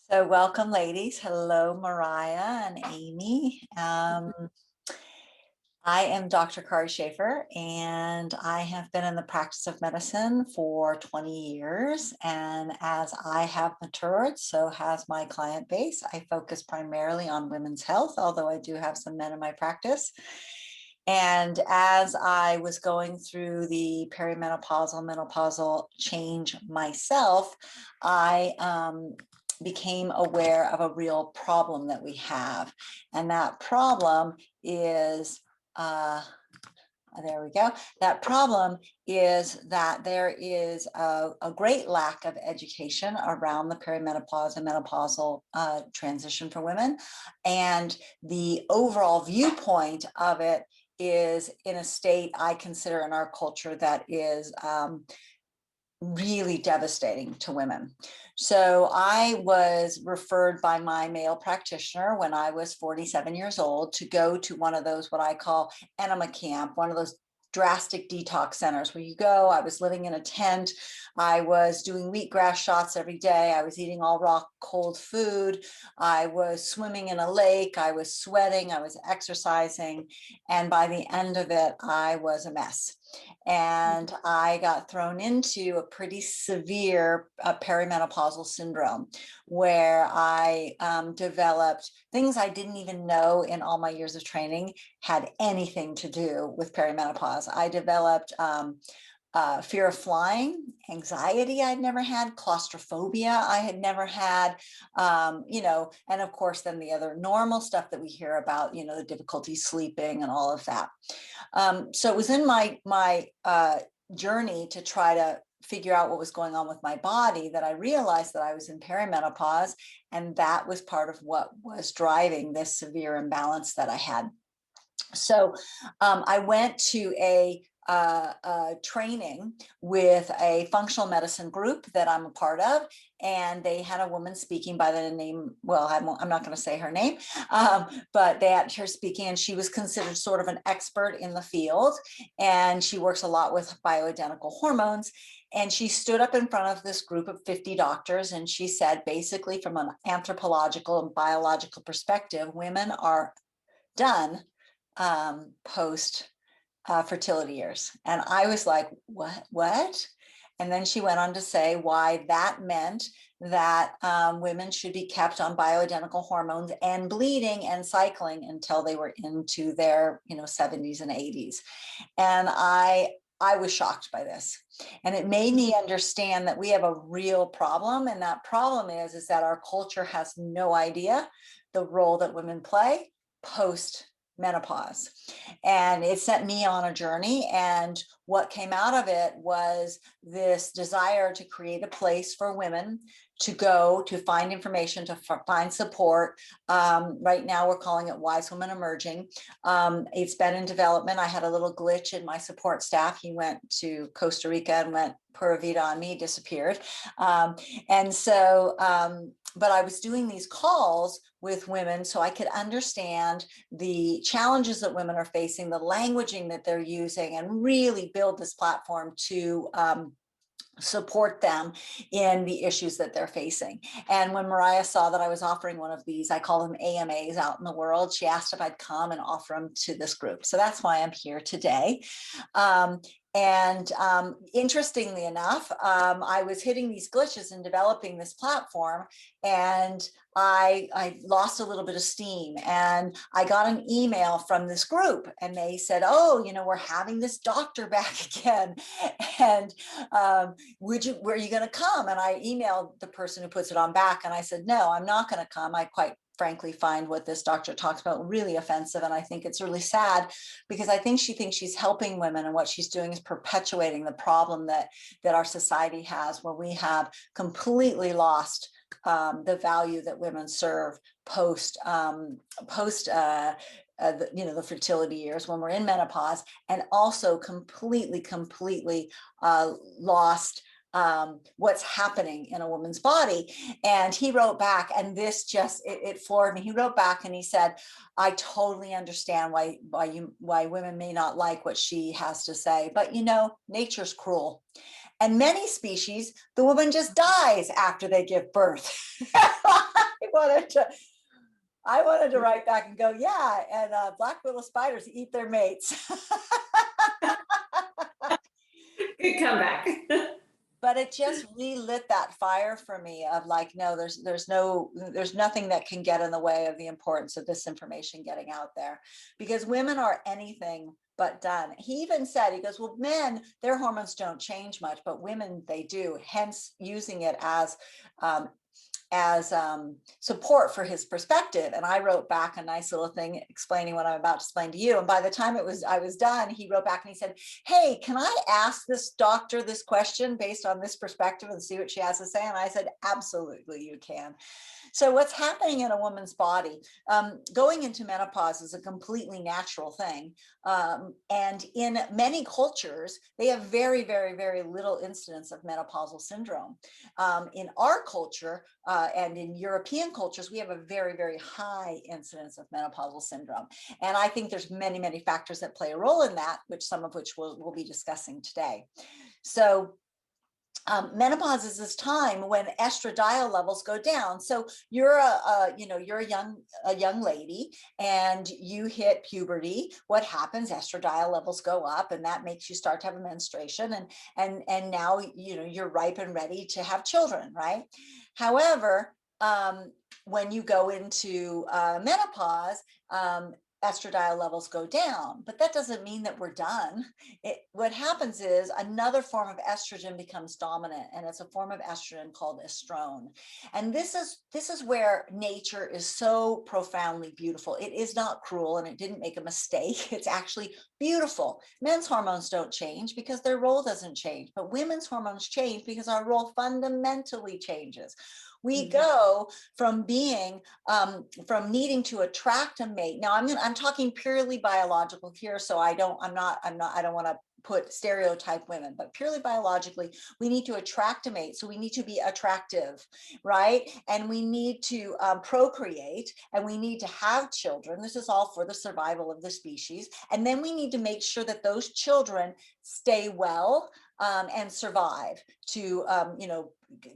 So welcome, ladies. Hello, Mariah and Amy. I am Dr. Kari Schaefer, and I have been in the practice of medicine for 20 years. And as I have matured, so has my client base. I focus primarily on women's health, although I do have some men in my practice. And as I was going through the perimenopausal, menopausal change myself, I became aware of a real problem that we have. And that problem is, there we go. That problem is that there is a great lack of education around the perimenopause and menopausal transition for women. And the overall viewpoint of it is in a state I consider in our culture that is really devastating to women. So I was referred by my male practitioner when I was 47 years old to go to one of those, what I call enema camp, one of those drastic detox centers where you go. I was living in a tent. I was doing wheatgrass shots every day. I was eating all raw cold food. I was swimming in a lake. I was sweating. I was exercising. And by the end of it, I was a mess. And I got thrown into a pretty severe perimenopausal syndrome where I developed things I didn't even know in all my years of training had anything to do with perimenopause. I developed fear of flying, anxiety I'd never had, claustrophobia I had never had, and of course, then the other normal stuff that we hear about, the difficulty sleeping and all of that. So it was in my journey to try to figure out what was going on with my body that I realized that I was in perimenopause, and that was part of what was driving this severe imbalance that I had. So I went to a training with a functional medicine group that I'm a part of, and they had a woman speaking by the name, well, I'm not going to say her name, but they had her speaking, and she was considered sort of an expert in the field, and she works a lot with bioidentical hormones. And she stood up in front of this group of 50 doctors, and she said, basically, from an anthropological and biological perspective, women are done post fertility years. And I was like, what? And then she went on to say why that meant that women should be kept on bioidentical hormones and bleeding and cycling until they were into their 70s and 80s. And I was shocked by this. And it made me understand that we have a real problem. And that problem is that our culture has no idea the role that women play post menopause. And it set me on a journey. And what came out of it was this desire to create a place for women to go to find information, to find support. Right now, we're calling it Wise Women Emerging. It's been in development. I had a little glitch in my support staff. He went to Costa Rica and went pura vida on me, disappeared. But I was doing these calls with women so I could understand the challenges that women are facing, the languaging that they're using, and really build this platform to support them in the issues that they're facing. And when Mariah saw that I was offering one of these, I call them AMAs out in the world, she asked if I'd come and offer them to this group. So that's why I'm here today. Interestingly enough, I was hitting these glitches in developing this platform, and I lost a little bit of steam, and I got an email from this group, and they said, oh, we're having this doctor back again. And were you going to come? And I emailed the person who puts it on back, and I said, no, I'm not going to come. I quite frankly find what this doctor talks about really offensive. And I think it's really sad, because I think she thinks she's helping women, and what she's doing is perpetuating the problem that our society has, where we have completely lost the value that women serve post the fertility years, when we're in menopause, and also completely lost what's happening in a woman's body. And he wrote back, and this just, it floored me. He wrote back and he said, I totally understand why women may not like what she has to say, but nature's cruel. And many species, the woman just dies after they give birth. I wanted to write back and go, yeah, and black widow spiders eat their mates. Good comeback. But it just relit that fire for me of like, no, there's nothing that can get in the way of the importance of this information getting out there, because women are anything but done. He even said, he goes, well, men, their hormones don't change much, but women, they do, hence using it um, as support for his perspective. And I wrote back a nice little thing explaining what I'm about to explain to you. And by the time I was done, he wrote back and he said, hey, can I ask this doctor this question based on this perspective and see what she has to say? And I said, absolutely, you can. So what's happening in a woman's body, going into menopause is a completely natural thing. And in many cultures, they have very, very, very little incidence of menopausal syndrome. In our culture and in European cultures, we have a very, very high incidence of menopausal syndrome. And I think there's many, many factors that play a role in that, some of which we'll be discussing today. So menopause is this time when estradiol levels go down. So you're you're a young lady and you hit puberty. What happens? Estradiol levels go up, and that makes you start to have a menstruation, and now you're ripe and ready to have children, right? However, when you go into menopause, estradiol levels go down, but that doesn't mean that we're done. What happens is another form of estrogen becomes dominant, and it's a form of estrogen called estrone. And this is where nature is so profoundly beautiful. It is not cruel, and it didn't make a mistake. It's actually beautiful. Men's hormones don't change because their role doesn't change, but women's hormones change because our role fundamentally changes. We go from being from needing to attract a mate. Now I'm talking purely biological here, so I don't want to put stereotype women, but purely biologically, we need to attract a mate. So we need to be attractive, right? And we need to procreate, and we need to have children. This is all for the survival of the species. And then we need to make sure that those children stay well and survive to,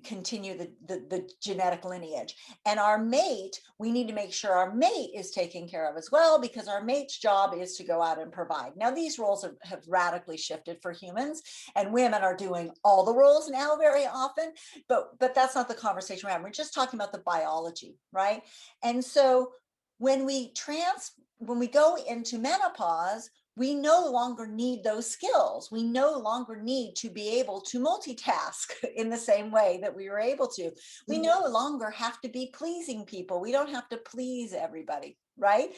continue the genetic lineage. And our mate, we need to make sure our mate is taken care of as well, because our mate's job is to go out and provide. Now, these roles have radically shifted for humans, and women are doing all the roles now very often, but that's not the conversation we're having. We're just talking about the biology, right? And so when we go into menopause, we no longer need those skills. We no longer need to be able to multitask in the same way that we were able to. We no longer have to be pleasing people. We don't have to please everybody, right?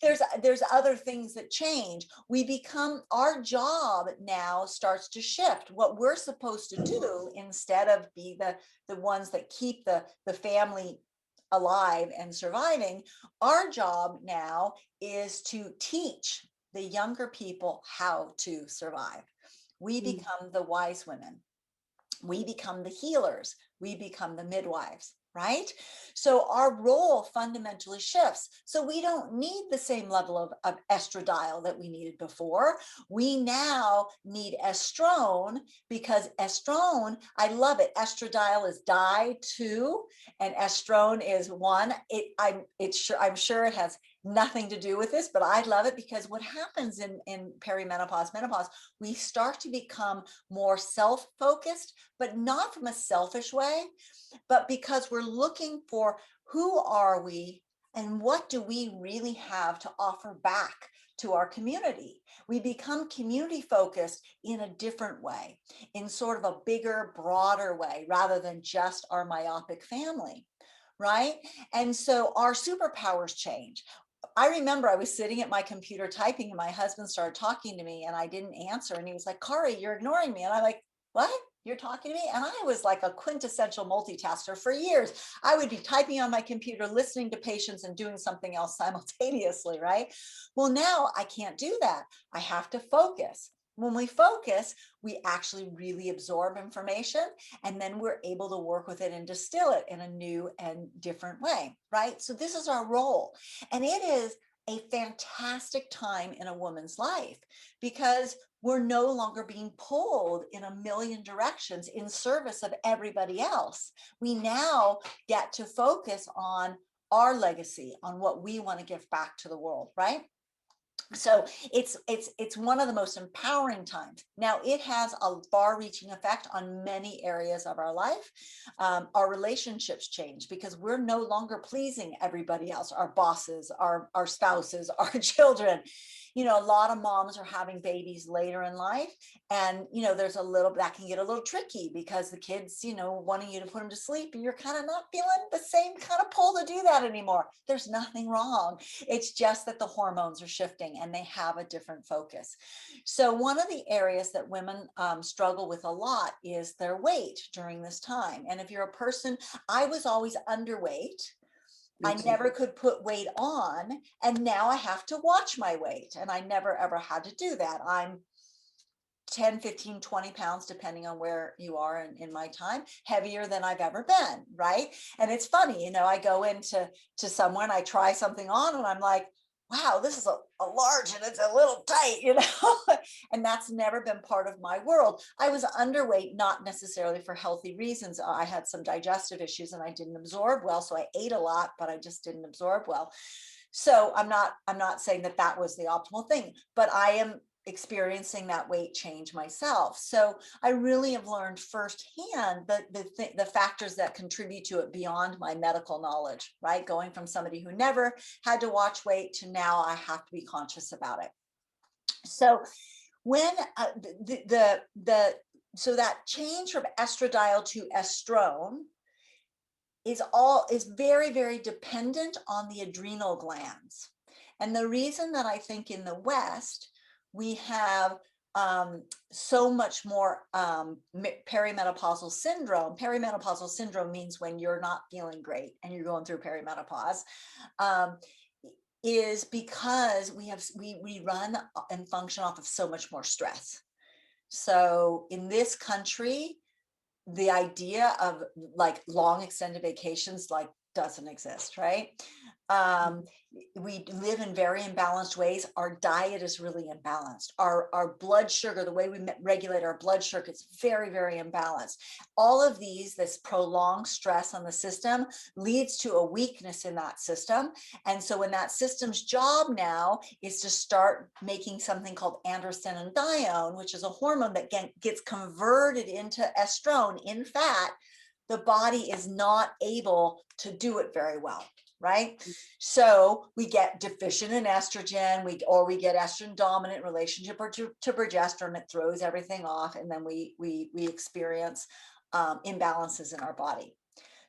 There's other things that change. Our job now starts to shift. What we're supposed to do, instead of be the ones that keep the family alive and surviving, our job now is to teach the younger people how to survive. We become the wise women. We become the healers. We become the midwives, right? So our role fundamentally shifts. So we don't need the same level of estradiol that we needed before. We now need estrone, because estrone, I love it. Estradiol is di-2 and estrone is 1. I'm sure it has nothing to do with this, but I love it, because what happens in perimenopause, menopause, we start to become more self-focused, but not from a selfish way, but because we're looking for who are we and what do we really have to offer back to our community. We become community focused in a different way, in sort of a bigger, broader way, rather than just our myopic family, right? And so our superpowers change. I remember I was sitting at my computer typing, and my husband started talking to me and I didn't answer. And he was like, Kari, you're ignoring me. And I'm like, what? You're talking to me? And I was like a quintessential multitasker for years. I would be typing on my computer, listening to patients, and doing something else simultaneously, right? Well, now I can't do that. I have to focus. When we focus, we actually really absorb information, and then we're able to work with it and distill it in a new and different way, right? So this is our role. And it is a fantastic time in a woman's life because we're no longer being pulled in a million directions in service of everybody else. We now get to focus on our legacy, on what we want to give back to the world, right? So it's one of the most empowering times. Now it has a far-reaching effect on many areas of our life. Our relationships change because we're no longer pleasing everybody else, our bosses, our spouses, our children. You know, a lot of moms are having babies later in life, and you know, there's a little that can get a little tricky because the kids, you know, wanting you to put them to sleep, and you're kind of not feeling the same kind of pull to do that anymore. There's nothing wrong. It's just that the hormones are shifting and they have a different focus. So one of the areas that women struggle with a lot is their weight during this time. And if you're a person, I was always underweight. Me I too. never could put weight on, and now I have to watch my weight. And I never, ever had to do that. I'm 10, 15, 20 pounds, depending on where you are in my time, heavier than I've ever been, right? And it's funny, you know, I go into someone, I try something on, and I'm like, wow, this is a large and it's a little tight, you know? And that's never been part of my world. I was underweight, not necessarily for healthy reasons. I had some digestive issues and I didn't absorb well. So I ate a lot, but I just didn't absorb well. So I'm not saying that that was the optimal thing, but I am experiencing that weight change myself. So I really have learned firsthand the factors that contribute to it beyond my medical knowledge, right? Going from somebody who never had to watch weight to now I have to be conscious about it. So when so that change from estradiol to estrone is very, very dependent on the adrenal glands. And the reason that I think in the West, we have so much more perimenopausal syndrome. Perimenopausal syndrome means when you're not feeling great and you're going through perimenopause, is because we run and function off of so much more stress. So in this country, the idea of like long extended vacations like doesn't exist, right? We live in very imbalanced ways. Our diet is really imbalanced. Our blood sugar, the way we regulate our blood sugar, is very, very imbalanced. All of these, this prolonged stress on the system leads to a weakness in that system. And so when that system's job now is to start making something called androstenedione, which is a hormone that gets converted into estrone in fat, the body is not able to do it very well, right? So we get deficient in estrogen, or we get estrogen dominant relationship or to progesterone. It throws everything off, and then we experience imbalances in our body.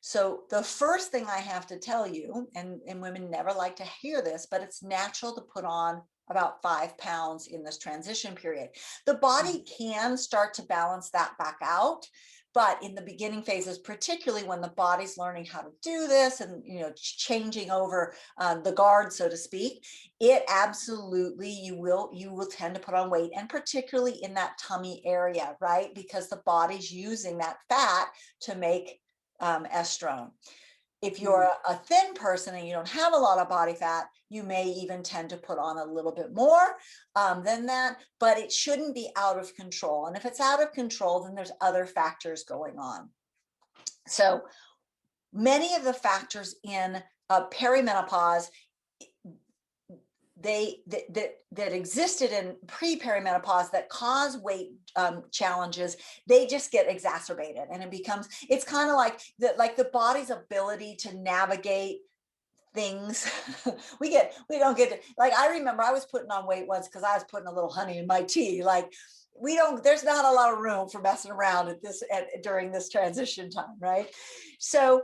So the first thing I have to tell you, and women never like to hear this, but it's natural to put on about 5 pounds in this transition period. The body can start to balance that back out, but in the beginning phases, particularly when the body's learning how to do this and, you know, changing over the guard, so to speak, it absolutely, you will tend to put on weight, and particularly in that tummy area, right? Because the body's using that fat to make estrone. If you're a thin person and you don't have a lot of body fat, you may even tend to put on a little bit more than that, but it shouldn't be out of control. And if it's out of control, then there's other factors going on. So many of the factors in perimenopause that existed in pre-perimenopause that cause weight challenges, they just get exacerbated, and it's kind of like the body's ability to navigate things. we don't get to, like, I remember I was putting on weight once because I was putting a little honey in my tea. Like, there's not a lot of room for messing around during this transition time, right? So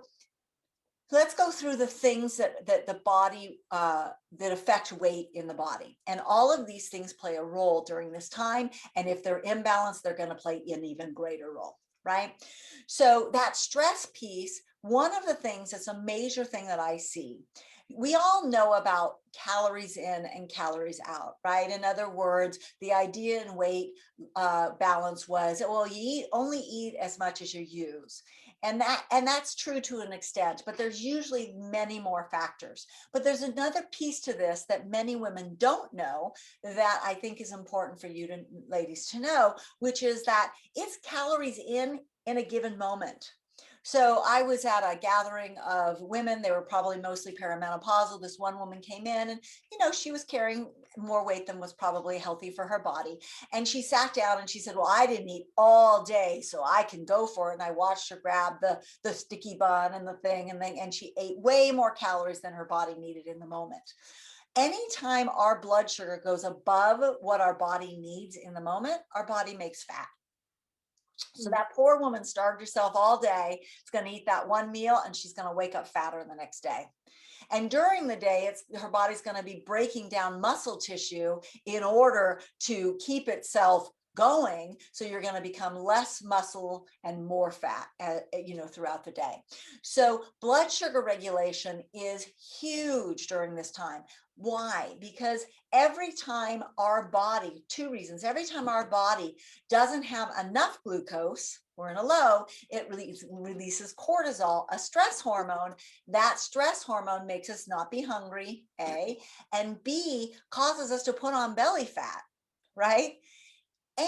let's go through the things that the body that affect weight in the body, and all of these things play a role during this time. And if they're imbalanced, they're going to play an even greater role, right? So that stress piece, one of the things that's a major thing that I see, we all know about calories in and calories out, right? In other words, the idea in weight balance was, well, only eat as much as you use. And that's true to an extent, but there's usually many more factors. But there's another piece to this that many women don't know that I think is important for you to, ladies, to know, which is that it's calories in a given moment. So I was at a gathering of women. They were probably mostly perimenopausal. This one woman came in and, she was carrying more weight than was probably healthy for her body. And she sat down and she said, well, I didn't eat all day, so I can go for it. And I watched her grab the sticky bun and the thing, and she ate way more calories than her body needed in the moment. Anytime our blood sugar goes above what our body needs in the moment, our body makes fat. So that poor woman starved herself all day. It's going to eat that one meal and she's going to wake up fatter the next day. And during the day, her body's going to be breaking down muscle tissue in order to keep itself going. So you're going to become less muscle and more fat, throughout the day. So blood sugar regulation is huge during this time. Why? Because every time our body, two reasons, every time our body doesn't have enough glucose, we're in a low, it releases cortisol, a stress hormone. That stress hormone makes us not be hungry, A, and B, causes us to put on belly fat, right?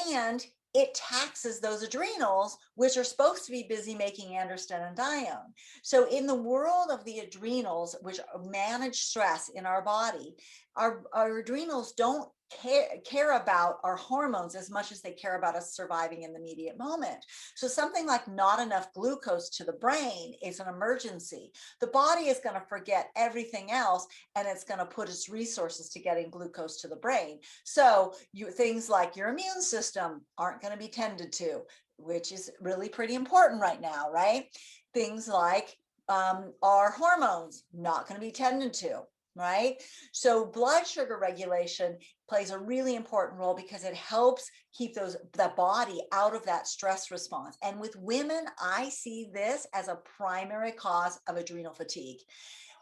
And it taxes those adrenals, which are supposed to be busy making androstenedione. So in the world of the adrenals, which manage stress in our body, our adrenals don't care about our hormones as much as they care about us surviving in the immediate moment. So something like not enough glucose to the brain is an emergency. The body is going to forget everything else, and it's going to put its resources to getting glucose to the brain. So things like your immune system aren't going to be tended to, which is really pretty important right now, right? Things like our hormones, not going to be tended to. Right? So blood sugar regulation plays a really important role because it helps keep the body out of that stress response. And with women, I see this as a primary cause of adrenal fatigue.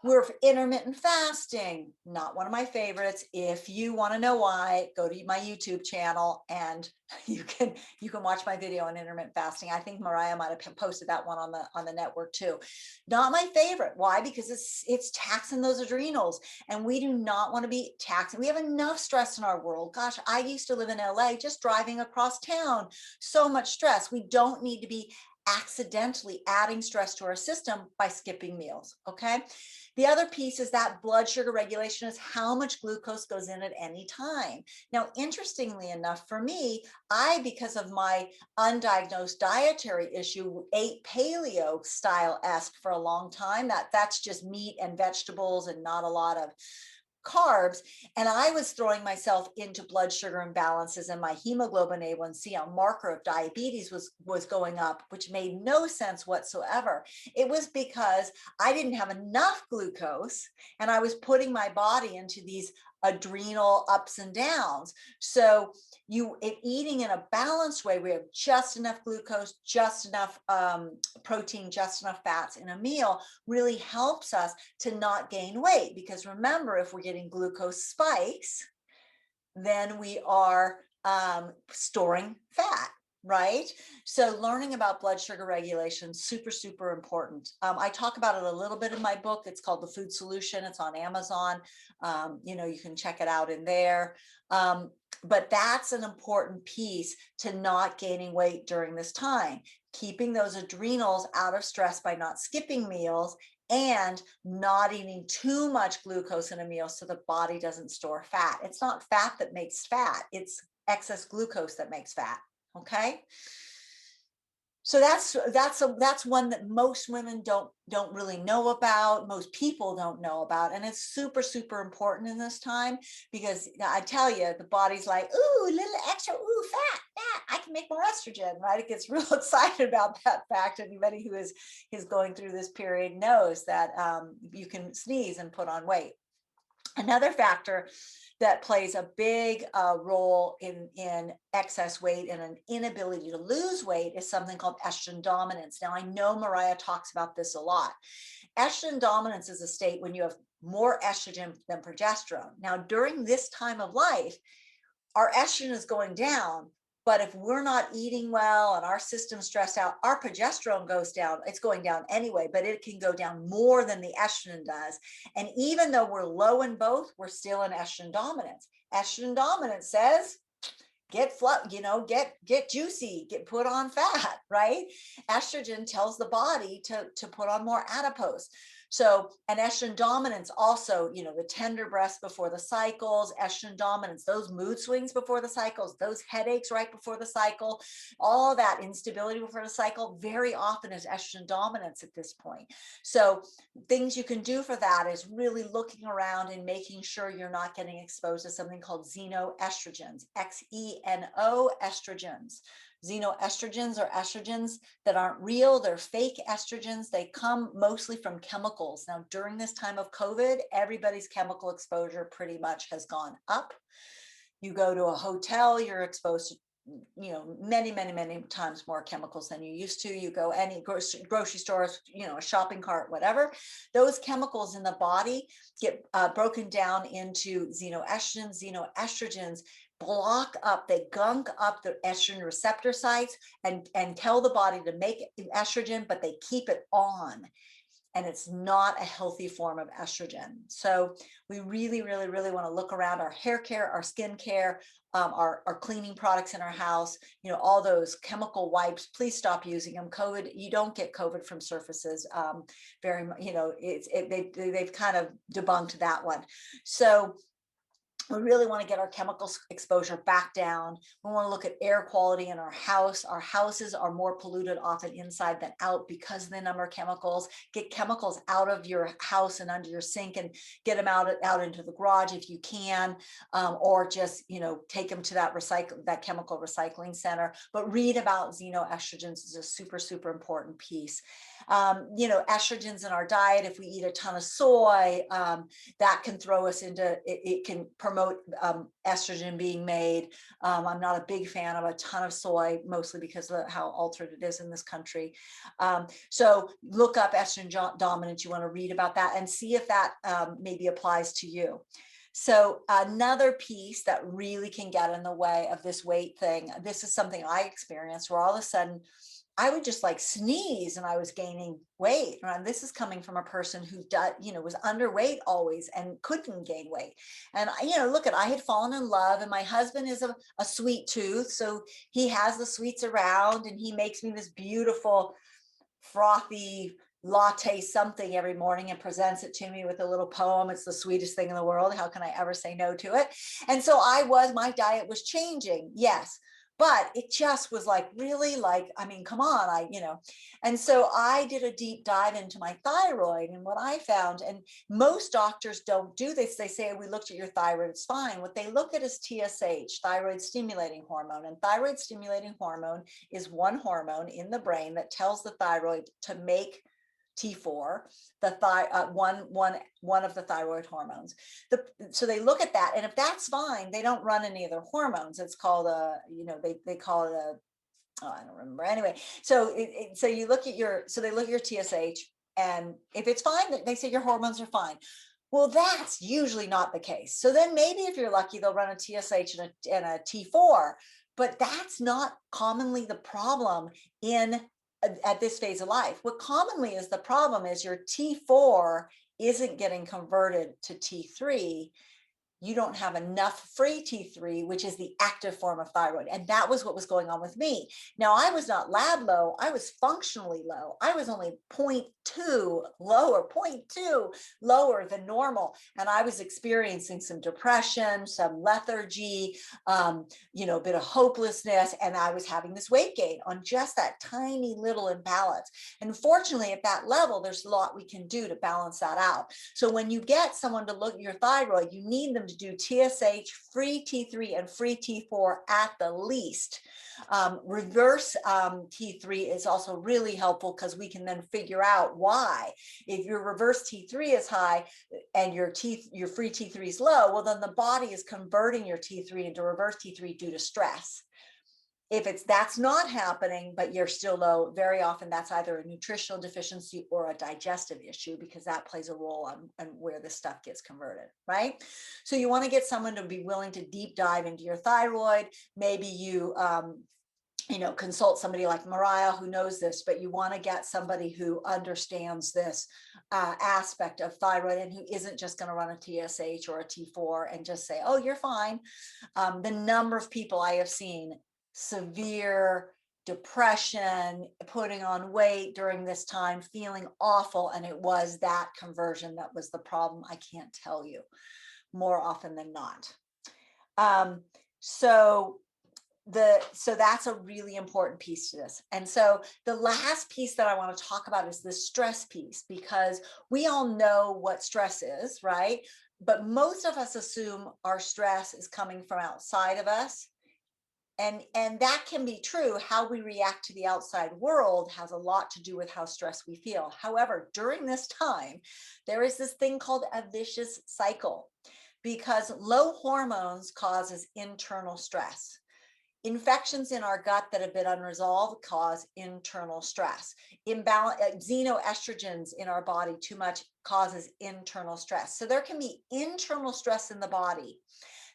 We're intermittent fasting, not one of my favorites. If you want to know why, go to my YouTube channel and you can watch my video on intermittent fasting. I think Mariah might have posted that one on the network too. Not my favorite. Why? Because it's taxing those adrenals, and we do not want to be taxing. We have enough stress in our world. Gosh, I used to live in LA, just driving across town, so much stress. We don't need to be accidentally adding stress to our system by skipping meals. Okay. The other piece is that blood sugar regulation is how much glucose goes in at any time. Now, interestingly enough, for me, because of my undiagnosed dietary issue, ate paleo style-esque for a long time. That's just meat and vegetables and not a lot of carbs. And I was throwing myself into blood sugar imbalances, and my hemoglobin A1C, a marker of diabetes, was going up, which made no sense whatsoever. It was because I didn't have enough glucose and I was putting my body into these adrenal ups and downs. So eating in a balanced way, we have just enough glucose, just enough protein, just enough fats in a meal, really helps us to not gain weight. Because remember, if we're getting glucose spikes, then we are storing fat. Right? So learning about blood sugar regulation, super, super important. I talk about it a little bit in my book. It's called The Food Solution. It's on Amazon. You can check it out in there. But that's an important piece to not gaining weight during this time, keeping those adrenals out of stress by not skipping meals and not eating too much glucose in a meal so the body doesn't store fat. It's not fat that makes fat. It's excess glucose that makes fat. Okay. So that's one that most women don't really know about. Most people don't know about, and it's super, super important in this time, because I tell you, the body's like, ooh, a little extra, ooh, fat, I can make more estrogen, right? It gets real excited about that fact. Anybody who is going through this period knows that you can sneeze and put on weight. Another factor that plays a big role in excess weight and an inability to lose weight is something called estrogen dominance. Now, I know Mariah talks about this a lot. Estrogen dominance is a state when you have more estrogen than progesterone. Now, during this time of life, our estrogen is going down, But if we're not eating well and our system's stressed out, our progesterone goes down. It's going down anyway, but it can go down more than the estrogen does. And even though we're low in both, we're still in estrogen dominance. Estrogen dominance says, get get juicy, get put on fat, right? Estrogen tells the body to put on more adipose. So, and estrogen dominance also, the tender breast before the cycles, estrogen dominance, those mood swings before the cycles, those headaches right before the cycle, all that instability before the cycle, very often is estrogen dominance at this point. So things you can do for that is really looking around and making sure you're not getting exposed to something called xenoestrogens, XENO estrogens. Xenoestrogens are estrogens that aren't real. They're fake estrogens. They come mostly from chemicals. Now, during this time of COVID, everybody's chemical exposure pretty much has gone up. You go to a hotel, you're exposed to many times more chemicals than you used to. You go any grocery stores, a shopping cart, whatever, those chemicals in the body get broken down into xenoestrogens. Xenoestrogens block up, they gunk up the estrogen receptor sites and tell the body to make estrogen, but they keep it on. And it's not a healthy form of estrogen. So we really want to look around our hair care, our skin care, our cleaning products in our house, all those chemical wipes, please stop using them. COVID, you don't get COVID from surfaces. Very much, they've kind of debunked that one. So we really want to get our chemical exposure back down. We want to look at air quality in our house. Our houses are more polluted often inside than out because of the number of chemicals. Get chemicals out of your house and under your sink and get them out into the garage if you can, or just, take them to that chemical recycling center. But read about xenoestrogens is a super important piece. Estrogens in our diet, if we eat a ton of soy, that can throw us into, it can promote estrogen being made. I'm not a big fan of a ton of soy, mostly because of how altered it is in this country. So look up estrogen dominance. You want to read about that and see if that maybe applies to you. So another piece that really can get in the way of this weight thing, this is something I experienced where all of a sudden I would just like sneeze and I was gaining weight. And this is coming from a person who was underweight always and couldn't gain weight. And I had fallen in love, and my husband is a sweet tooth. So he has the sweets around and he makes me this beautiful frothy latte something every morning and presents it to me with a little poem. It's the sweetest thing in the world. How can I ever say no to it? And so my diet was changing. Yes. But it just was really come on, and so I did a deep dive into my thyroid, and what I found, and most doctors don't do this. They say, we looked at your thyroid, it's fine. What they look at is TSH, thyroid stimulating hormone. And thyroid stimulating hormone is one hormone in the brain that tells the thyroid to make T4, one of the thyroid hormones. So they look at that, and if that's fine, they don't run any other hormones. It's called they call it I don't remember. Anyway, so they look at your TSH, and if it's fine, they say your hormones are fine. Well, that's usually not the case. So then maybe if you're lucky, they'll run a TSH and a T4, but that's not commonly the problem at this phase of life. What commonly is the problem is your T4 isn't getting converted to T3. You don't have enough free T3, which is the active form of thyroid. And that was what was going on with me. Now, I was not lab low. I was functionally low. I was only 0.2 lower than normal. And I was experiencing some depression, some lethargy, a bit of hopelessness. And I was having this weight gain on just that tiny little imbalance. And fortunately, at that level, there's a lot we can do to balance that out. So when you get someone to look at your thyroid, you need them to do TSH, free T3, and free T4 at the least. Reverse T3 is also really helpful because we can then figure out why. If your reverse T3 is high and your free T3 is low, well, then the body is converting your T3 into reverse T3 due to stress. If that's not happening, but you're still low, very often that's either a nutritional deficiency or a digestive issue, because that plays a role on where this stuff gets converted, right? So you want to get someone to be willing to deep dive into your thyroid. Maybe you consult somebody like Mariah who knows this, but you want to get somebody who understands this aspect of thyroid and who isn't just going to run a TSH or a T4 and just say, oh, you're fine. The number of people I have seen severe depression, putting on weight during this time, feeling awful, and it was that conversion that was the problem. I can't tell you, more often than not. So that's a really important piece to this. And so the last piece that I want to talk about is the stress piece, because we all know what stress is, right? But most of us assume our stress is coming from outside of us. And that can be true. How we react to the outside world has a lot to do with how stressed we feel. However, during this time, there is this thing called a vicious cycle, because low hormones causes internal stress. Infections in our gut that have been unresolved cause internal stress. Xenoestrogens in our body too much causes internal stress. So there can be internal stress in the body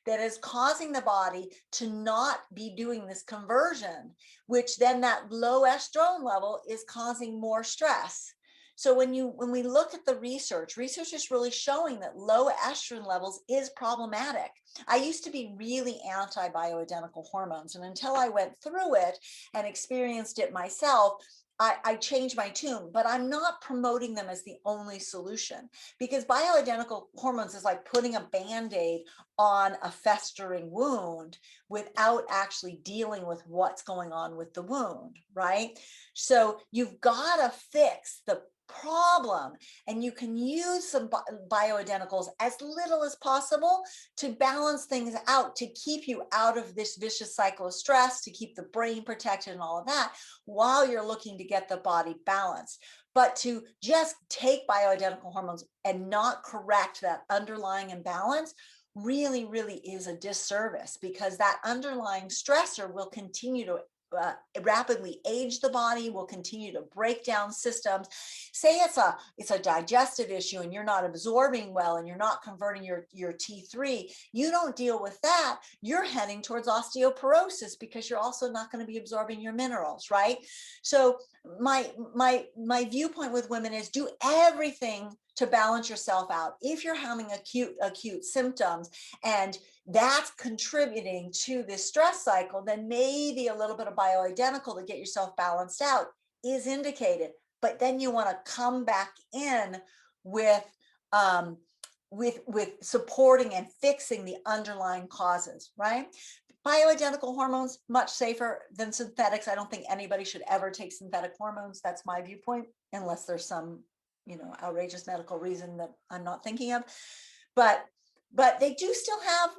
that is causing the body to not be doing this conversion, which then that low estrogen level is causing more stress. So when we look at the research is really showing that low estrogen levels is problematic. I used to be really anti-bioidentical hormones, and until I went through it and experienced it myself, I changed my tune, but I'm not promoting them as the only solution, because bioidentical hormones is like putting a Band-Aid on a festering wound without actually dealing with what's going on with the wound, right? So you've got to fix the problem, and you can use some bioidenticals as little as possible to balance things out, to keep you out of this vicious cycle of stress, to keep the brain protected and all of that, while you're looking to get the body balanced. But to just take bioidentical hormones and not correct that underlying imbalance really, really is a disservice, because that underlying stressor will continue to rapidly age the body, will continue to break down systems. Say it's a digestive issue and you're not absorbing well and you're not converting your T3, you don't deal with that, you're heading towards osteoporosis, because you're also not going to be absorbing your minerals, right? So my viewpoint with women is do everything to balance yourself out. If you're having acute symptoms and that's contributing to this stress cycle, then maybe a little bit of bioidentical to get yourself balanced out is indicated. But then you want to come back in with supporting and fixing the underlying causes, right? Bioidentical hormones, much safer than synthetics. I don't think anybody should ever take synthetic hormones. That's my viewpoint, unless there's some outrageous medical reason that I'm not thinking of. But they do still have,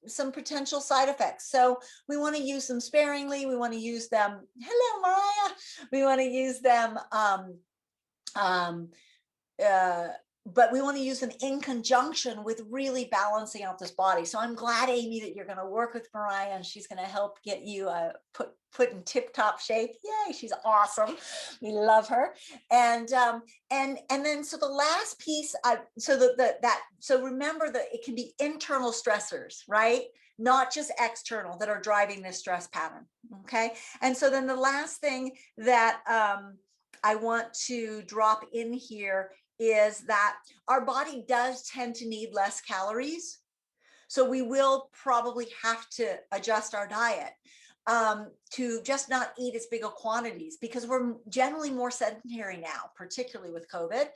some potential side effects. So we want to use them sparingly. We want to use them. Hello, Mariah. We want to use them. But we want to use them in conjunction with really balancing out this body. So I'm glad, Amy, that you're going to work with Mariah and she's going to help get you put in tip-top shape. Yay, she's awesome. We love her. And then so the last piece, so remember that it can be internal stressors, right? Not just external, that are driving this stress pattern. Okay. And so then the last thing that I want to drop in here is that our body does tend to need less calories. So we will probably have to adjust our diet to just not eat as big of quantities, because we're generally more sedentary now, particularly with COVID.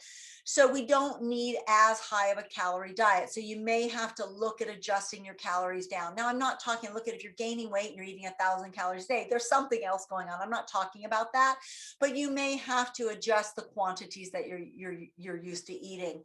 So we don't need as high of a calorie diet. So you may have to look at adjusting your calories down. Now, I'm not talking, look at if you're gaining weight and you're eating 1,000 calories a day, there's something else going on. I'm not talking about that, but you may have to adjust the quantities that you're used to eating,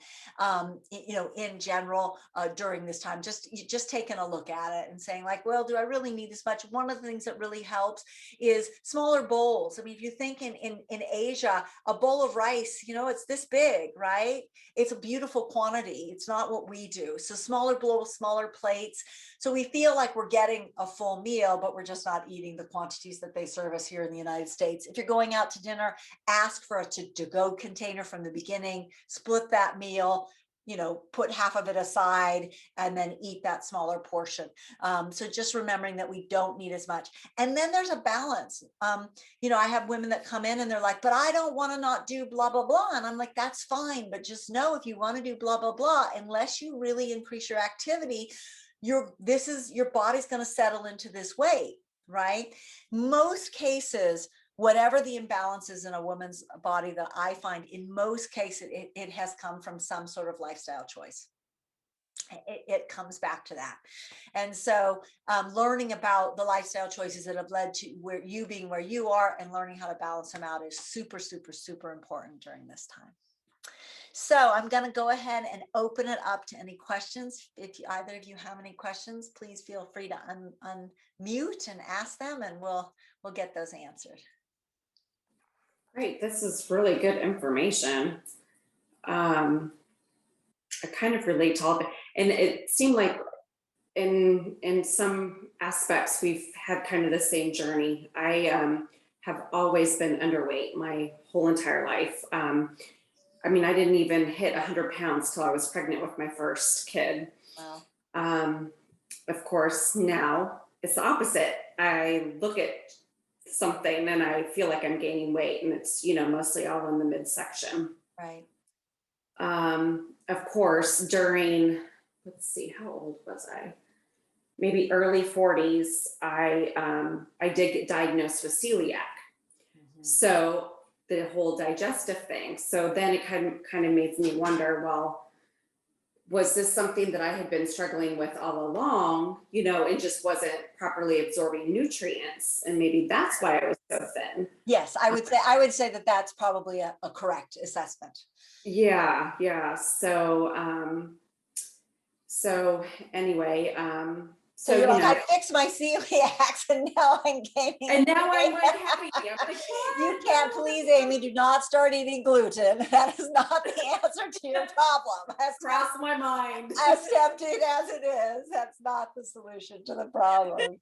in general during this time. Just taking a look at it and saying like, well, do I really need this much? One of the things that really helps helps is smaller bowls. I mean, if you think in Asia, a bowl of rice, you know, it's this big, right? It's a beautiful quantity. It's not what we do. So smaller bowls, smaller plates. So we feel like we're getting a full meal, but we're just not eating the quantities that they serve us here in the United States. If you're going out to dinner, ask for a to-go container from the beginning, split that meal, you know, put half of it aside and then eat that smaller portion. So just remembering that we don't need as much. And then there's a balance. You know, I have women that come in and they're like, but I don't want to not do blah, blah, blah. And I'm like, that's fine. But just know if you want to do blah, blah, blah, unless you really increase your activity, your body's going to settle into this weight, right? Most cases, whatever the imbalance is in a woman's body that I find, in most cases, it has come from some sort of lifestyle choice. It comes back to that. And so learning about the lifestyle choices that have led to where you are and learning how to balance them out is super, super, super important during this time. So I'm going to go ahead and open it up to any questions. If either of you have any questions, please feel free to unmute and ask them, and we'll get those answered. Great. This is really good information. I kind of relate to all of it. And it seemed like in some aspects, we've had kind of the same journey. I have always been underweight my whole entire life. I mean, I didn't even hit 100 pounds till I was pregnant with my first kid. Wow. Of course, now it's the opposite. I look at something and I feel like I'm gaining weight, and it's, you know, mostly all in the midsection. Right. Of course, during, let's see, how old was I? Maybe early 40s, I did get diagnosed with celiac. Mm-hmm. So the whole digestive thing. So then it kind of made me wonder, well, was this something that I had been struggling with all along, you know, and just wasn't properly absorbing nutrients? And maybe that's why I was so thin. Yes, I would say that that's probably a correct assessment. Yeah. So anyway, so you're like, I fixed my celiacs and now I'm gaining. And now I'm like happy. I'm like, you can't, please, Amy, do not start eating gluten. That is not the answer to your problem. Cross my mind. As tempting as it is, that's not the solution to the problem.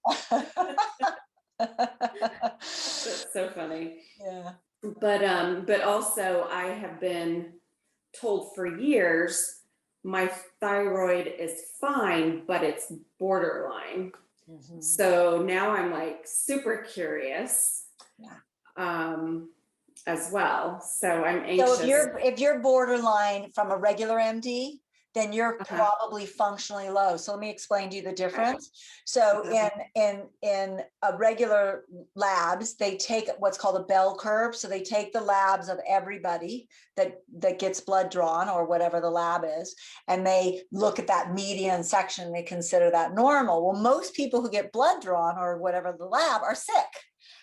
That's so funny. Yeah. But also I have been told for years my thyroid is fine, but it's borderline. Mm-hmm. So now I'm like super curious. Yeah. As well. So I'm anxious. So if you're borderline from a regular MD, then you're probably functionally low. So let me explain to you the difference. So in a regular labs, they take what's called a bell curve. So they take the labs of everybody that gets blood drawn or whatever the lab is, and they look at that median section. They consider that normal. Well, most people who get blood drawn or whatever the lab are sick.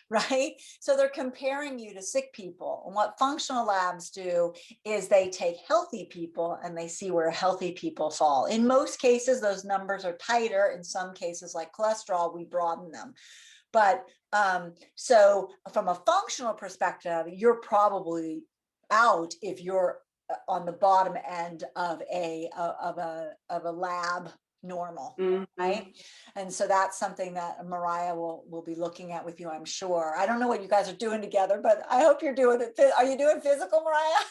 Right? So they're comparing you to sick people. And what functional labs do is they take healthy people and they see where healthy people fall. In most cases, those numbers are tighter. In some cases, like cholesterol, we broaden them. But so from a functional perspective, you're probably out if you're on the bottom end of a lab normal, right? And so that's something that Mariah will be looking at with you, I'm sure. I don't know what you guys are doing together, but I hope you're doing it. Are you doing physical, Mariah?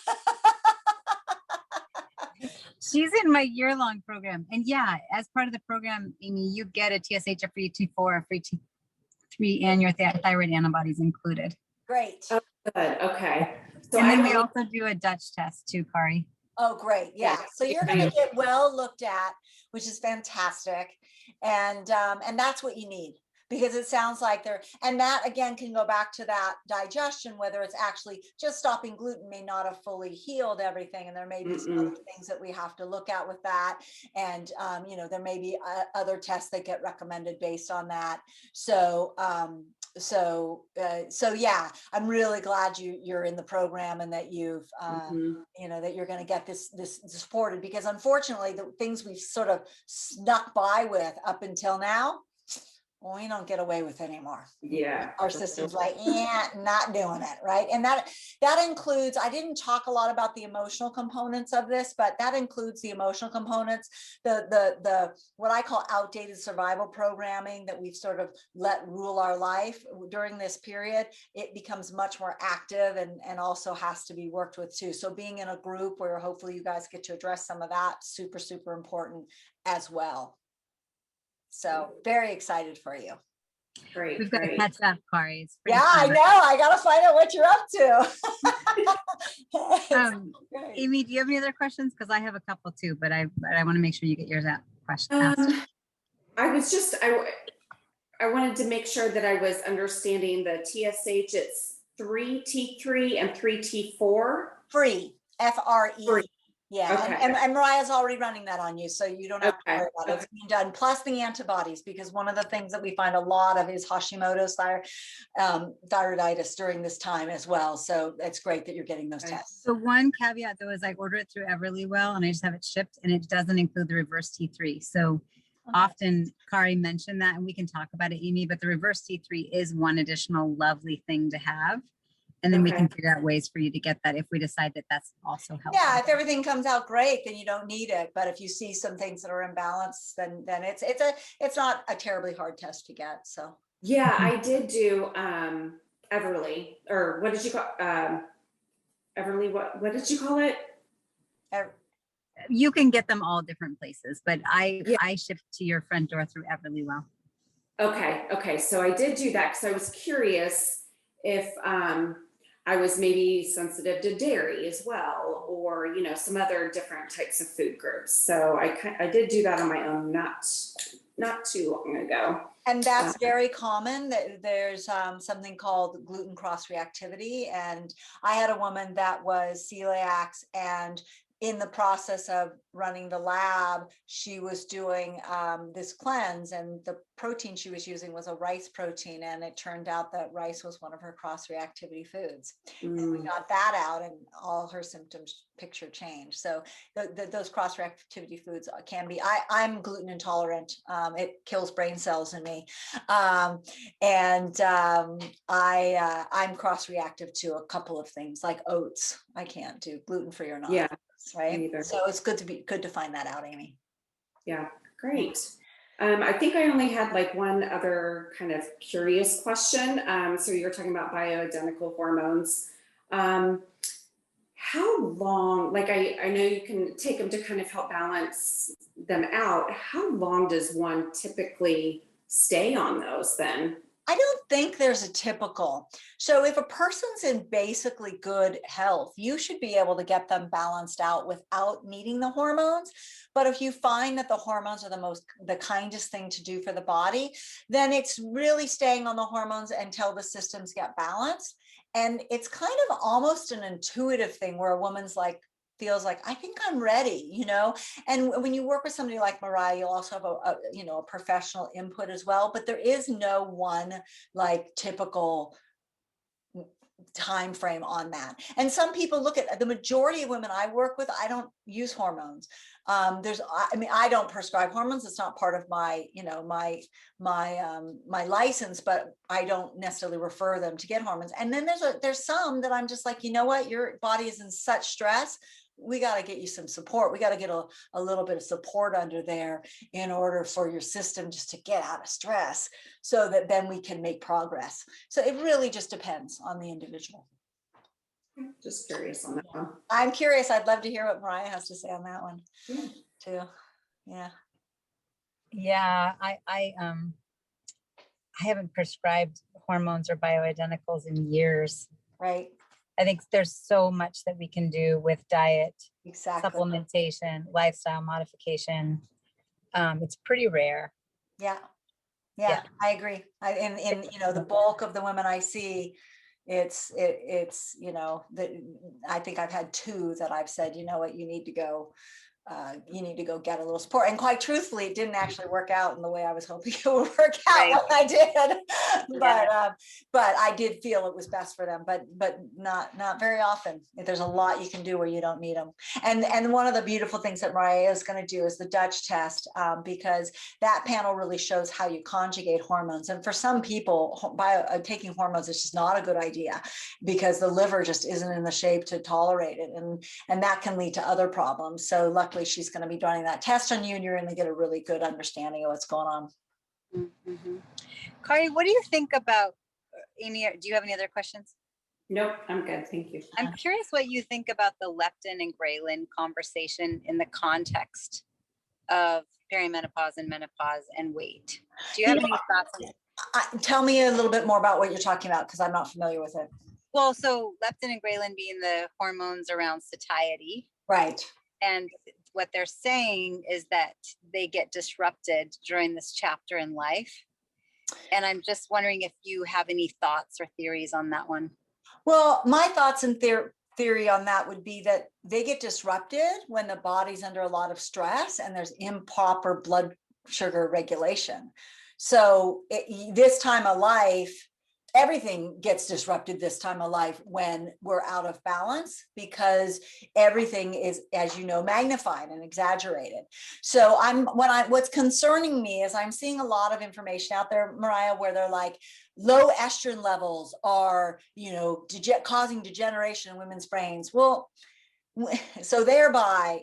She's in my year-long program. And yeah, as part of the program, Amy, you get a TSH, a free T4, a free T3, and your thyroid antibodies included. Great. Oh, good. Okay. So and then we also do a Dutch test too, Kari. Oh, great. Yeah. So you're going to get well looked at, which is fantastic. And that's what you need, because it sounds like and that again can go back to that digestion, whether it's actually just stopping gluten may not have fully healed everything. And there may be some other things that we have to look at with that. And, you know, there may be other tests that get recommended based on that. So yeah, I'm really glad you're in the program and that you've, you know, that you're going to get this supported, because unfortunately the things we've sort of snuck by with up until now, Well, we don't get away with it anymore. Yeah. Our system's like, yeah, not doing it, right? And that includes, I didn't talk a lot about the emotional components of this, but that includes the emotional components, the what I call outdated survival programming that we've sort of let rule our life during this period. It becomes much more active and also has to be worked with too. So being in a group where hopefully you guys get to address some of that, super, super important as well. So very excited for you. Great. We've got to Great. catch up, Kari. It's pretty Yeah, I fun. know. I got to find out what you're up to. Great. Amy, do you have any other questions? Because I have a couple too, but I want to make sure you get yours out. Asked. I was just, I wanted to make sure that I was understanding the TSH. It's 3T3 and 3T4. Free, FRE. Free. Yeah, Okay. and Mariah's already running that on you, so you don't have to Okay. worry about it. It's being done. Plus the antibodies, because one of the things that we find a lot of is Hashimoto's thyroiditis during this time as well. So it's great that you're getting those tests. So one caveat though is I order it through Everlywell and I just have it shipped, and it doesn't include the reverse T3. So often Kari mentioned that, and we can talk about it, Amy, but the reverse T3 is one additional lovely thing to have. And then we can figure out ways for you to get that if we decide that that's also helpful. Yeah, if everything comes out great, then you don't need it. But if you see some things that are imbalanced, then it's not a terribly hard test to get. So yeah, I did do Everly, or what did you call Everly? What did you call it? You can get them all different places, but I ship to your front door through Everlywell. Okay. So I did do that because I was curious if I was maybe sensitive to dairy as well, or some other different types of food groups. So I did do that on my own not too long ago. And that's very common. That there's something called gluten cross reactivity, and I had a woman that was celiac, and in the process of running the lab, she was doing this cleanse, and the protein she was using was a rice protein, and it turned out that rice was one of her cross-reactivity foods. And we got that out, and all her symptoms picture changed. So those cross-reactivity foods can be, I'm gluten intolerant. It kills brain cells in me. I'm cross-reactive to a couple of things like oats. I can't do gluten-free or not. Yeah. Right. So it's good to find that out, Amy. Yeah, great. I think I only had like one other kind of curious question. So you were talking about bioidentical hormones. How long, like I know you can take them to kind of help balance them out. How long does one typically stay on those then? I don't think there's a typical. So if a person's in basically good health, you should be able to get them balanced out without needing the hormones. But if you find that the hormones are the kindest thing to do for the body, then it's really staying on the hormones until the systems get balanced. And it's kind of almost an intuitive thing where a woman's like, feels like, I think I'm ready, and when you work with somebody like Mariah, you'll also have a professional input as well, but there is no one like typical time frame on that. And some people look at the majority of women I work with, I don't use hormones. I don't prescribe hormones. It's not part of my, my license, but I don't necessarily refer them to get hormones. And then there's some that I'm just like, you know what, your body is in such stress. We got to get you some support. We got to get a little bit of support under there in order for your system just to get out of stress so that then we can make progress. So it really just depends on the individual. Just curious on that one. I'm curious. I'd love to hear what Mariah has to say on that one too. Yeah. Yeah. I haven't prescribed hormones or bioidenticals in years. Right. I think there's so much that we can do with diet, supplementation, lifestyle modification. It's pretty rare. Yeah, I agree. In the bulk of the women I see, it's I think I've had two that I've said, you know what, you need to go you need to go get a little support. And quite truthfully, it didn't actually work out in the way I was hoping it would work out Right. when I did. Yeah. But I did feel it was best for them, but not very often. There's a lot you can do where you don't need them. And one of the beautiful things that Mariah is going to do is the Dutch test, because that panel really shows how you conjugate hormones. And for some people, taking hormones is just not a good idea, because the liver just isn't in the shape to tolerate it. And that can lead to other problems. So luckily she's going to be running that test on you, and you're going to get a really good understanding of what's going on. Mm-hmm. Kari, what do you think about, Amy, do you have any other questions? Nope, I'm good, thank you. I'm curious what you think about the leptin and ghrelin conversation in the context of perimenopause and menopause and weight. Do you have any thoughts on it? Tell me a little bit more about what you're talking about, because I'm not familiar with it. Well, so leptin and ghrelin being the hormones around satiety. Right. And what they're saying is that they get disrupted during this chapter in life. And I'm just wondering if you have any thoughts or theories on that one. Well, my thoughts and theory on that would be that they get disrupted when the body's under a lot of stress and there's improper blood sugar regulation. So this time of life, everything gets disrupted this time of life when we're out of balance, because everything is, as you know, magnified and exaggerated. So what's concerning me is I'm seeing a lot of information out there, Mariah, where they're like, low estrogen levels are, causing degeneration in women's brains. Well, so thereby,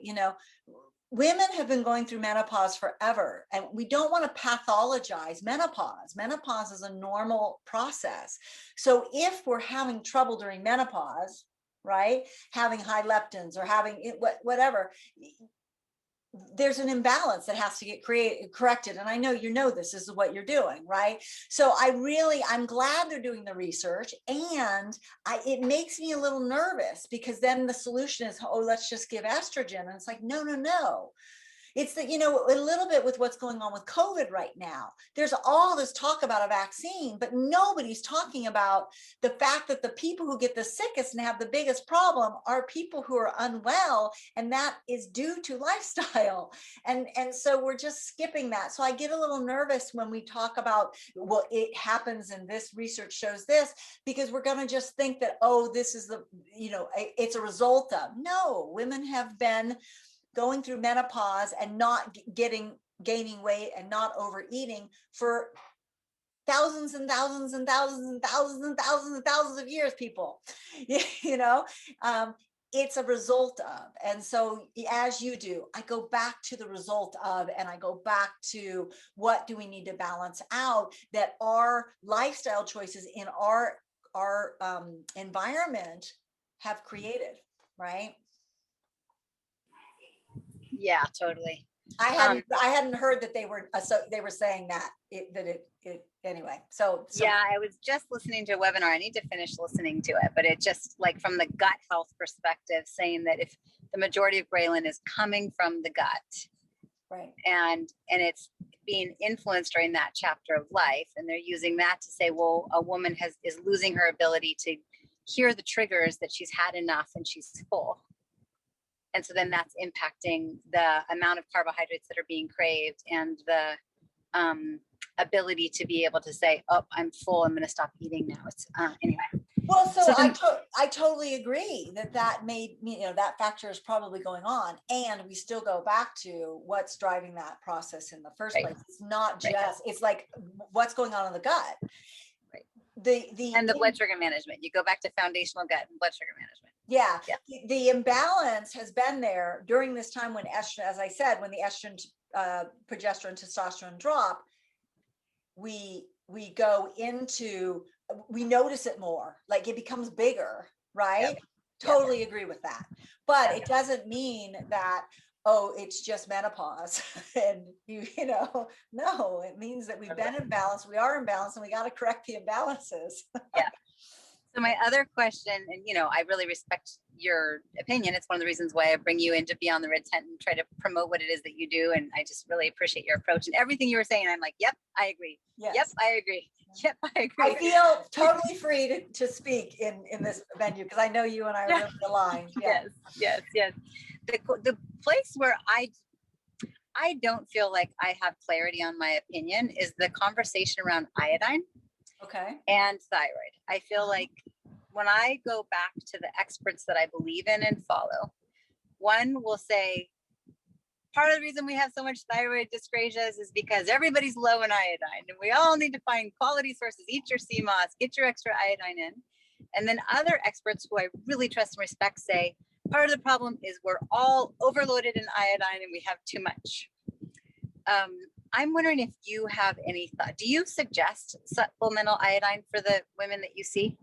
women have been going through menopause forever, and we don't want to pathologize menopause. Menopause is a normal process. So if we're having trouble during menopause, right, having high leptins or having whatever, there's an imbalance that has to get corrected. And I know this is what you're doing, right? So I'm glad they're doing the research, and it makes me a little nervous, because then the solution is, oh, let's just give estrogen. And it's like, no. It's that, a little bit with what's going on with COVID right now. There's all this talk about a vaccine, but nobody's talking about the fact that the people who get the sickest and have the biggest problem are people who are unwell, and that is due to lifestyle. And so we're just skipping that. So I get a little nervous when we talk about, well, it happens and this research shows this, because we're going to just think that, oh, this is it's a result of. No, women have been going through menopause and not gaining weight and not overeating for thousands and thousands and thousands and thousands and thousands and thousands of years, people. It's a result of. And so as you do, I go back to the result of, and I go back to what do we need to balance out that our lifestyle choices in our environment have created, right? Yeah, totally. I hadn't heard that they were saying that anyway. So yeah, I was just listening to a webinar. I need to finish listening to it, but it just, like, from the gut health perspective, saying that if the majority of ghrelin is coming from the gut, right, and it's being influenced during that chapter of life, and they're using that to say, well, a woman is losing her ability to hear the triggers that she's had enough and she's full. And so then that's impacting the amount of carbohydrates that are being craved and the ability to be able to say, oh, I'm full, I'm going to stop eating now. It's anyway. Well, so I totally agree that made me, that factor is probably going on. And we still go back to what's driving that process in the first place. It's not just, it's like what's going on in the gut. Right. And the blood sugar management. You go back to foundational gut and blood sugar management. Yeah. The imbalance has been there during this time when estrogen, as I said, when the estrogen, progesterone, testosterone drop, we go into, we notice it more, like it becomes bigger, right? Yep. Totally agree with that. But it doesn't mean that, oh, it's just menopause. And no, it means that we've been imbalanced, we are imbalanced, and we got to correct the imbalances. Yeah. So my other question, and I really respect your opinion. It's one of the reasons why I bring you in to be on the red tent and try to promote what it is that you do. And I just really appreciate your approach and everything you were saying. I'm like, yep, I agree. Yes. Yep, I agree. Yep, I agree. I feel totally free to speak in this venue, because I know you and I are really aligned. Yes. the place where I don't feel like I have clarity on my opinion is the conversation around iodine Okay. and thyroid. I feel like when I go back to the experts that I believe in and follow, one will say, part of the reason we have so much thyroid dyscrasias is because everybody's low in iodine and we all need to find quality sources. Eat your CMOS, get your extra iodine in. And then other experts who I really trust and respect say, part of the problem is we're all overloaded in iodine and we have too much. I'm wondering if you have any thought. Do you suggest supplemental iodine for the women that you see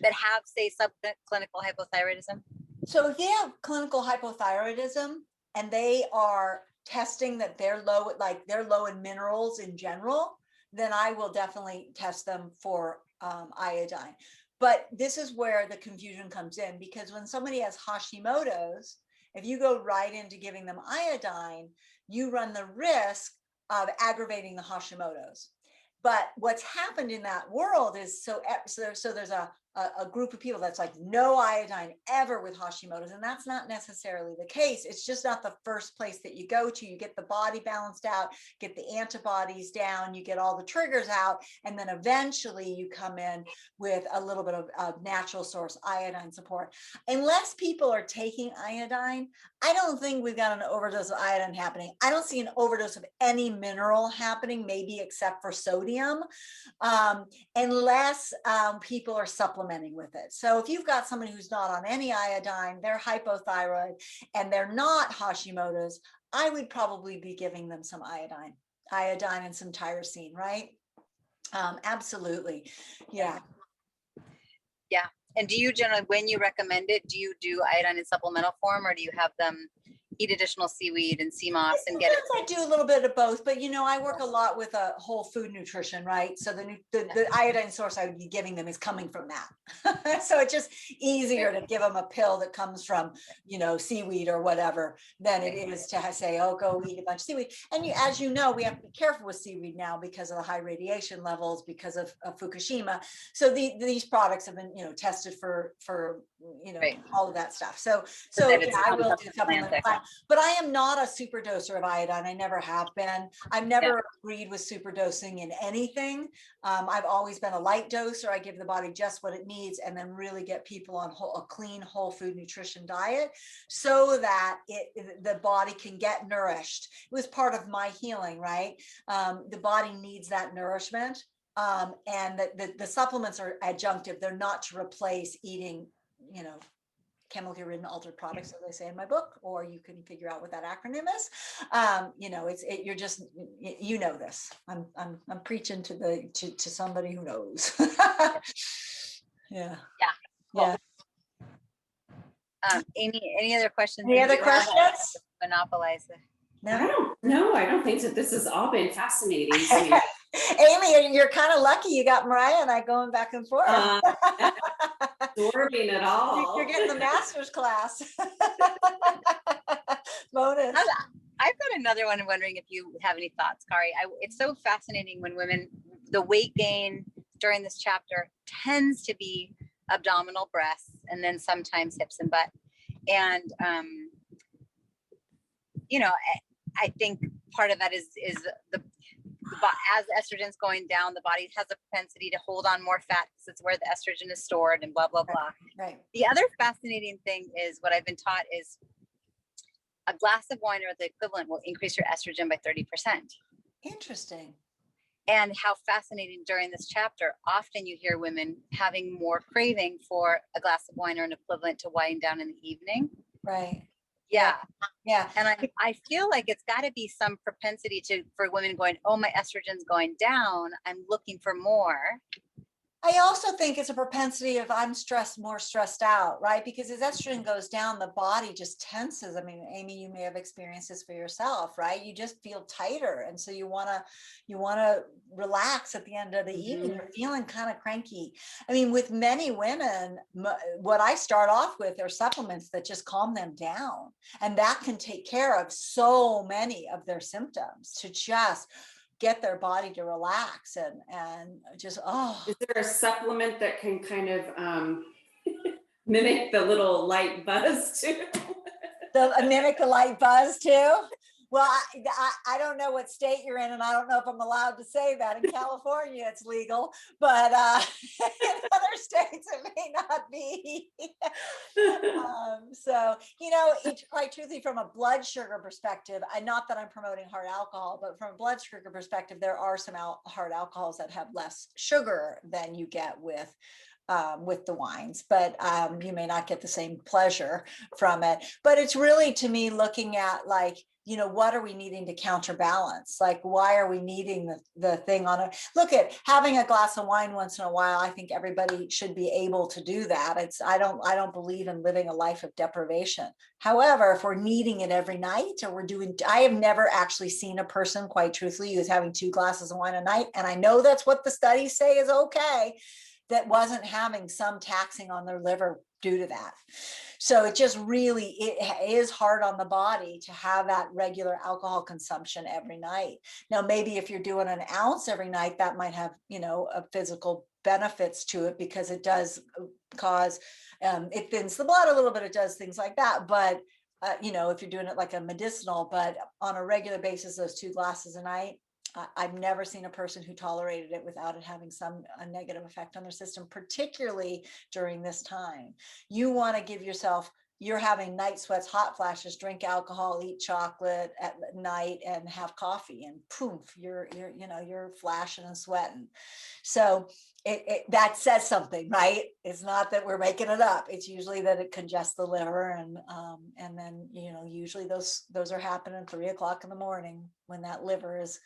that have, say, subclinical hypothyroidism? So if they have clinical hypothyroidism and they are testing that they're low, like they're low in minerals in general, then I will definitely test them for iodine. But this is where the confusion comes in, because when somebody has Hashimoto's, if you go right into giving them iodine, you run the risk of aggravating the Hashimoto's. But what's happened in that world is so there's a group of people that's like no iodine ever with Hashimoto's, and that's not necessarily the case. It's just not the first place that you go to. You get the body balanced out, get the antibodies down, you get all the triggers out, and then eventually you come in with a little bit of natural source iodine support. Unless people are taking iodine, I don't think we've got an overdose of iodine happening. I don't see an overdose of any mineral happening, maybe except for sodium, unless people are supplementing with it. So if you've got somebody who's not on any iodine, they're hypothyroid, and they're not Hashimoto's, I would probably be giving them some iodine and some tyrosine, right? Absolutely. Yeah. Yeah. And do you generally, when you recommend it, do you do iodine in supplemental form, or do you have them eat additional seaweed and sea moss and get it? I do a little bit of both, but I work a lot with a whole food nutrition, right? So the iodine source I would be giving them is coming from that. So it's just easier to give them a pill that comes from, seaweed or whatever than it is to say, oh, go eat a bunch of seaweed. And as you know, we have to be careful with seaweed now because of the high radiation levels, because of Fukushima. So these products have been, tested for Right. all of that stuff. So that yeah, it's I will do supplemental. Atlantic. But I am not a super doser of iodine. I never have been. I've never agreed with super dosing in anything. I've always been a light doser. I give the body just what it needs and then really get people on a clean whole food nutrition diet so that the body can get nourished. It was part of my healing, right? The body needs that nourishment. And the supplements are adjunctive. They're not to replace eating, chemically ridden altered products, as I say in my book, or you can figure out what that acronym is. You're just, this. I'm preaching to somebody who knows. Yeah. Cool. Amy, any other questions? Any other questions? Monopolize it. No, I don't think so. This has all been fascinating. Amy, you're kind of lucky you got Mariah and I going back and forth. Absorbing it all. You're getting the master's class. Bonus. I've got another one. I'm wondering if you have any thoughts, Kari. It's so fascinating when women, the weight gain during this chapter tends to be abdominal, breasts, and then sometimes hips and butt. And, I think part of that is as estrogen's going down, the body has a propensity to hold on more fat because it's where the estrogen is stored and blah, blah, blah. Right. The other fascinating thing is what I've been taught is a glass of wine or the equivalent will increase your estrogen by 30%. Interesting. And how fascinating during this chapter, often you hear women having more craving for a glass of wine or an equivalent to wind down in the evening. Right. Yeah. And I feel like it's got to be some propensity for women going, oh, my estrogen's going down, I'm looking for more. I also think it's a propensity of I'm more stressed out, right? Because as estrogen goes down, the body just tenses. I mean, Amy, you may have experienced this for yourself, right? You just feel tighter. And so you want to relax at the end of the evening. You're feeling kind of cranky. I mean, with many women, what I start off with are supplements that just calm them down. And that can take care of so many of their symptoms to just get their body to relax and just, Is there a supplement that can kind of mimic the little light buzz too? Mimic the light buzz too. Well, I don't know what state you're in, and I don't know if I'm allowed to say that. In California, it's legal, but in other states, it may not be. So, quite truthfully, from a blood sugar perspective, not that I'm promoting hard alcohol, but from a blood sugar perspective, there are some hard alcohols that have less sugar than you get with the wines, but you may not get the same pleasure from it. But it's really, to me, looking at like, what are we needing to counterbalance? Like, why are we needing the thing on it? Look at having a glass of wine once in a while. I think everybody should be able to do that. I don't believe in living a life of deprivation. However, if we're needing it every night, or I have never actually seen a person, quite truthfully, who's having 2 glasses of wine a night. And I know that's what the studies say is okay, that wasn't having some taxing on their liver due to that. So it just really, it is hard on the body to have that regular alcohol consumption every night. Now, maybe if you're doing an ounce every night, that might have, a physical benefits to it, because it does cause, it thins the blood a little bit, it does things like that. But, if you're doing it like a medicinal, but on a regular basis, those 2 glasses a night, I've never seen a person who tolerated it without it having a negative effect on their system, particularly during this time. You want to give yourself, you're having night sweats, hot flashes, drink alcohol, eat chocolate at night, and have coffee, and poof, you're flashing and sweating. So that says something, right? It's not that we're making it up. It's usually that it congests the liver, and then usually those are happening 3 o'clock in the morning when that liver is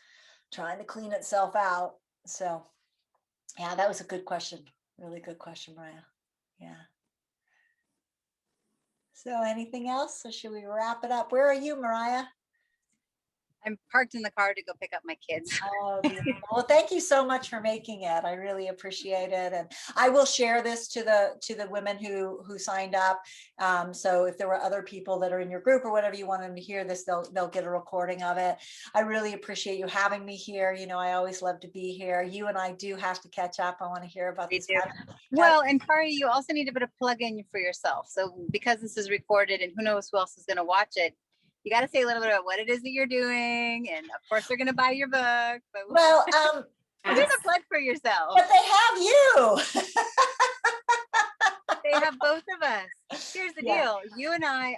trying to clean itself out. So yeah, that was a good question. Really good question, Mariah. Yeah. So anything else, or should we wrap it up? Where are you, Mariah? I'm parked in the car to go pick up my kids. Oh, beautiful. Well, thank you so much for making it. I really appreciate it. And I will share this to the women who signed up. So if there were other people that are in your group or whatever, you want them to hear this, they'll get a recording of it. I really appreciate you having me here. I always love to be here. You and I do have to catch up. I want to hear about this. Well, and Kari, you also need to put a plug in for yourself. So because this is recorded and who knows who else is going to watch it, you got to say a little bit about what it is that you're doing. And of course, they're going to buy your book. But well, do the plug for yourself. But they have you. They have both of us. Here's the deal. You and I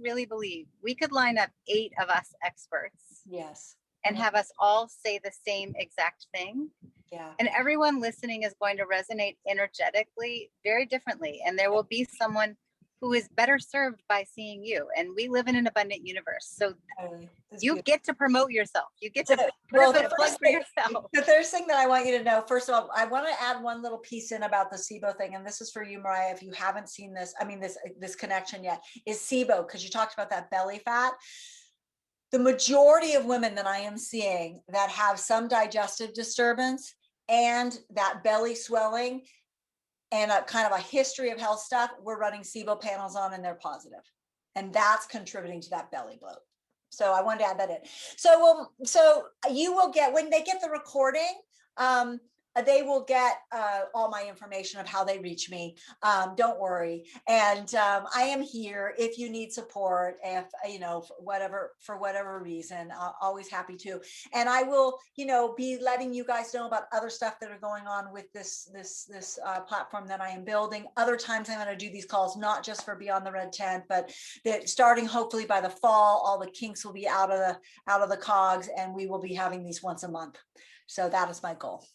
really believe we could line up 8 of us experts. Yes. And have us all say the same exact thing. Yeah. And everyone listening is going to resonate energetically very differently. And there will be someone who is better served by seeing you. And we live in an abundant universe. So you get to promote yourself. You get to put a plug for yourself. The first thing that I want you to know, first of all, I want to add one little piece in about the SIBO thing. And this is for you, Mariah, if you haven't seen this, this connection yet, is SIBO, because you talked about that belly fat. The majority of women that I am seeing that have some digestive disturbance and that belly swelling and a kind of a history of health stuff, we're running SIBO panels on, and they're positive. And that's contributing to that belly bloat. So I wanted to add that in. So you will get, when they get the recording, they will get all my information of how they reach me. Don't worry. And I am here if you need support, if, for whatever reason, always happy to. And I will, be letting you guys know about other stuff that are going on with this platform that I am building. Other times I'm going to do these calls, not just for Beyond the Red Tent, but that starting hopefully by the fall, all the kinks will be out of the cogs, and we will be having these once a month. So that is my goal.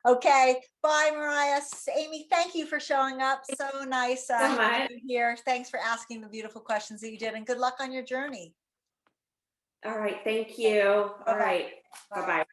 Okay, bye, Mariah. Amy, thank you for showing up. So nice having you here. Thanks for asking the beautiful questions that you did, and good luck on your journey. All right, thank you. All right, bye-bye.